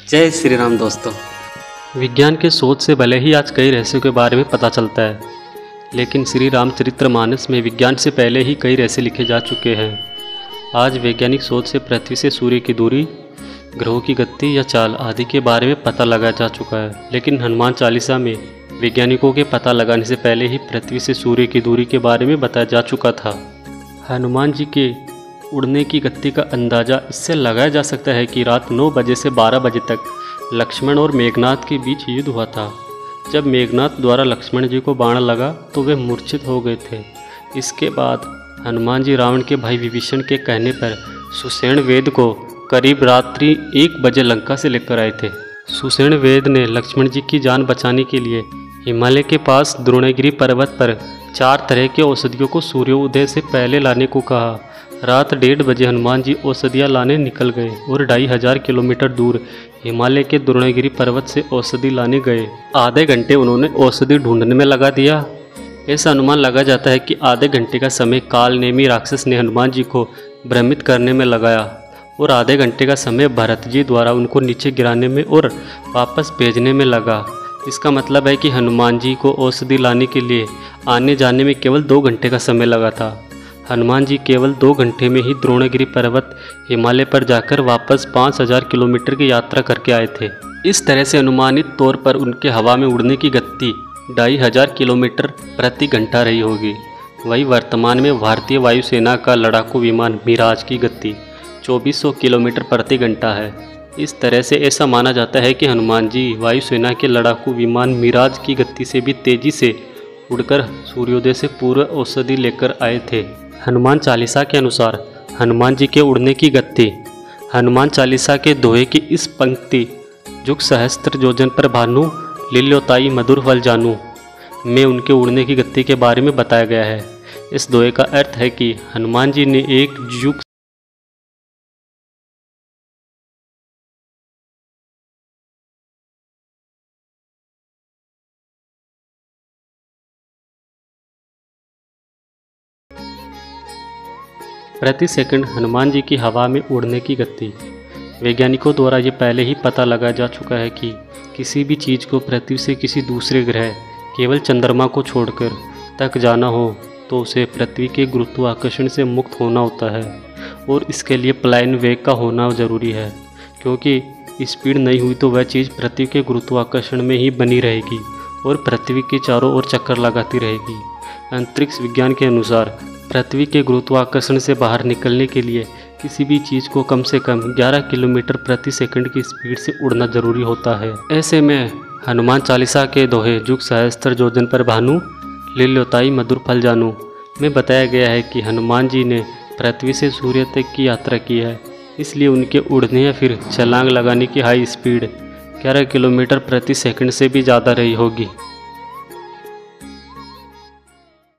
जय श्री राम दोस्तों। विज्ञान के शोध से भले ही आज कई रहस्यों के बारे में पता चलता है, लेकिन श्री रामचरितमानस में विज्ञान से पहले ही कई रहस्य लिखे जा चुके हैं। आज वैज्ञानिक शोध से पृथ्वी से सूर्य की दूरी, ग्रहों की गति या चाल आदि के बारे में पता लगाया जा चुका है, लेकिन हनुमान चालीसा में वैज्ञानिकों के पता लगाने से पहले ही पृथ्वी से सूर्य की दूरी के बारे में बताया जा चुका था। हनुमान जी के उड़ने की गति का अंदाज़ा इससे लगाया जा सकता है कि रात 9 बजे से 12 बजे तक लक्ष्मण और मेघनाथ के बीच युद्ध हुआ था। जब मेघनाथ द्वारा लक्ष्मण जी को बाण लगा तो वे मूर्छित हो गए थे। इसके बाद हनुमान जी रावण के भाई विभीषण के कहने पर सुषेण वेद को करीब रात्रि 1 बजे लंका से लेकर आए थे। सुषेण वेद ने लक्ष्मण जी की जान बचाने के लिए हिमालय के पास द्रोणगिरी पर्वत पर 4 तरह के औषधियों को सूर्योदय से पहले लाने को कहा। रात 1:30 बजे हनुमान जी औषधियाँ लाने निकल गए और 2500 किलोमीटर दूर हिमालय के द्रोणगिरी पर्वत से औषधि लाने गए। आधे घंटे उन्होंने औषधि ढूंढने में लगा दिया। ऐसा अनुमान लगा जाता है कि आधे घंटे का समय कालनेमी राक्षस ने हनुमान जी को भ्रमित करने में लगाया और आधे घंटे का समय भरत जी द्वारा उनको नीचे गिराने में और वापस भेजने में लगा। इसका मतलब है कि हनुमान जी को औषधि लाने के लिए आने जाने में केवल 2 घंटे का समय लगा था। हनुमान जी केवल 2 घंटे में ही द्रोणगिरी पर्वत हिमालय पर जाकर वापस 5000 किलोमीटर की यात्रा करके आए थे। इस तरह से अनुमानित तौर पर उनके हवा में उड़ने की गति 2500 किलोमीटर प्रति घंटा रही होगी। वही वर्तमान में भारतीय वायुसेना का लड़ाकू विमान मिराज की गति 2400 किलोमीटर प्रति घंटा है। इस तरह से ऐसा माना जाता है कि हनुमान जी वायुसेना के लड़ाकू विमान मिराज की गति से भी तेजी से उड़कर सूर्योदय से पूर्व औषधि लेकर आए थे। हनुमान चालीसा के अनुसार हनुमान जी के उड़ने की गति, हनुमान चालीसा के दोहे की इस पंक्ति जुग सहस्त्र योजन पर भानु लील्योताई मधुर फल जानू में उनके उड़ने की गति के बारे में बताया गया है। इस दोहे का अर्थ है कि हनुमान जी ने एक युग प्रति सेकंड हनुमान जी की हवा में उड़ने की गति। वैज्ञानिकों द्वारा ये पहले ही पता लगा जा चुका है कि किसी भी चीज़ को पृथ्वी से किसी दूसरे ग्रह, केवल चंद्रमा को छोड़कर तक जाना हो तो उसे पृथ्वी के गुरुत्वाकर्षण से मुक्त होना होता है और इसके लिए प्लाइन वेग का होना ज़रूरी है, क्योंकि स्पीड नहीं हुई तो वह चीज़ पृथ्वी के गुरुत्वाकर्षण में ही बनी रहेगी और पृथ्वी के चारों ओर चक्कर लगाती रहेगी। अंतरिक्ष विज्ञान के अनुसार पृथ्वी के गुरुत्वाकर्षण से बाहर निकलने के लिए किसी भी चीज़ को कम से कम 11 किलोमीटर प्रति सेकंड की स्पीड से उड़ना जरूरी होता है। ऐसे में हनुमान चालीसा के दोहे जुग सहस्त्र योजन पर भानु लील्योताई मधुर फल जानू में बताया गया है कि हनुमान जी ने पृथ्वी से सूर्य तक की यात्रा की है, इसलिए उनके उड़ने या फिर छलांग लगाने की हाई स्पीड 11 किलोमीटर प्रति सेकंड से भी ज़्यादा रही होगी।